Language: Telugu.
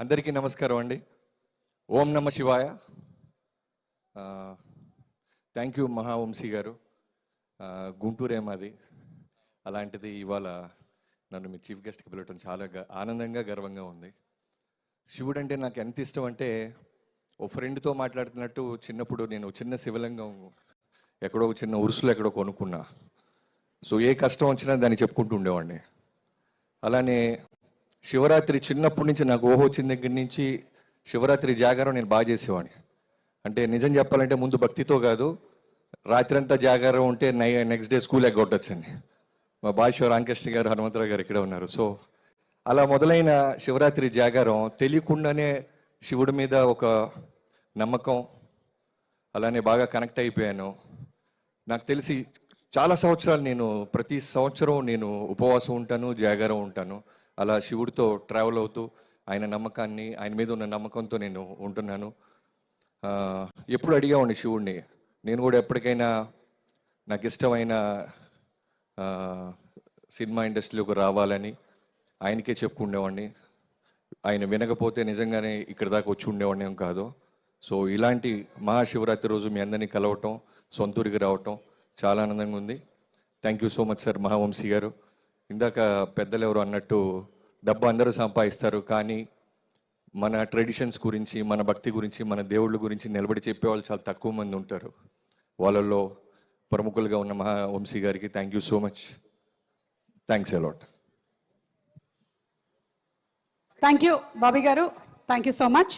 అందరికీ నమస్కారం అండి. ఓం నమ శివాయ. థ్యాంక్ యూ మహావంశీ గారు. గుంటూరే మాది. అలాంటిది ఇవాళ నన్ను మీ చీఫ్ గెస్ట్కి పిలవటం చాలా ఆనందంగా గర్వంగా ఉంది. శివుడు అంటే నాకు ఎంత ఇష్టం అంటే, ఓ ఫ్రెండ్తో మాట్లాడుతున్నట్టు చిన్నప్పుడు నేను చిన్న శివలింగం ఎక్కడో చిన్న ఉరుసులో ఎక్కడో కొనుక్కున్నా. సో ఏ కష్టం వచ్చినా దాన్ని చెప్పుకుంటూ ఉండేవాడిని. అలానే శివరాత్రి చిన్నప్పటి నుంచి నాకు ఊహ వచ్చిన దగ్గర నుంచి శివరాత్రి జాగారం నేను బాగా చేసేవాడిని. అంటే నిజం చెప్పాలంటే ముందు భక్తితో కాదు, రాత్రి అంతా జాగారం ఉంటే నెక్స్ట్ డే స్కూల్ ఎగ్గొట్టొచ్చండి. మా బాష రామకృష్ణ గారు, హనుమంతరావు గారు ఇక్కడే ఉన్నారు. సో అలా మొదలైన శివరాత్రి జాగారం తెలియకుండానే శివుడి మీద ఒక నమ్మకం, అలానే బాగా కనెక్ట్ అయిపోయాను. నాకు తెలిసి చాలా సంవత్సరాలు నేను ప్రతి సంవత్సరం నేను ఉపవాసం ఉంటాను, జాగారం ఉంటాను. అలా శివుడితో ట్రావెల్ అవుతూ ఆయన నమ్మకాన్ని, ఆయన మీద ఉన్న నమ్మకంతో నేను ఉంటున్నాను. ఎప్పుడు అడిగేవాడిని శివుడిని, నేను కూడా ఎప్పటికైనా నాకు ఇష్టమైన సినిమా ఇండస్ట్రీలోకి రావాలని ఆయనకే చెప్పుకుండేవాడిని. ఆయన వినకపోతే నిజంగానే ఇక్కడ దాకా వచ్చి ఉండేవాడిని కాదు. సో ఇలాంటి మహాశివరాత్రి రోజు మీ అందరినీ కలవటం, సొంతూరికి రావటం చాలా ఆనందంగా ఉంది. Thank you so much sir Mahavamshi గారు. ఇందాక పెద్దలు ఎవరు అన్నట్టు డబ్బు అందరూ సంపాదిస్తారు, కానీ మన ట్రెడిషన్స్ గురించి, మన భక్తి గురించి, మన దేవుళ్ళ గురించి నిలబడి చెప్పేవాళ్ళు చాలా తక్కువ మంది ఉంటారు. వాళ్ళల్లో ప్రముఖులుగా ఉన్న మహావంశీ గారికి thank you so much. Thanks a lot. Thank you Bobby గారు, థ్యాంక్ యూ సో మచ్.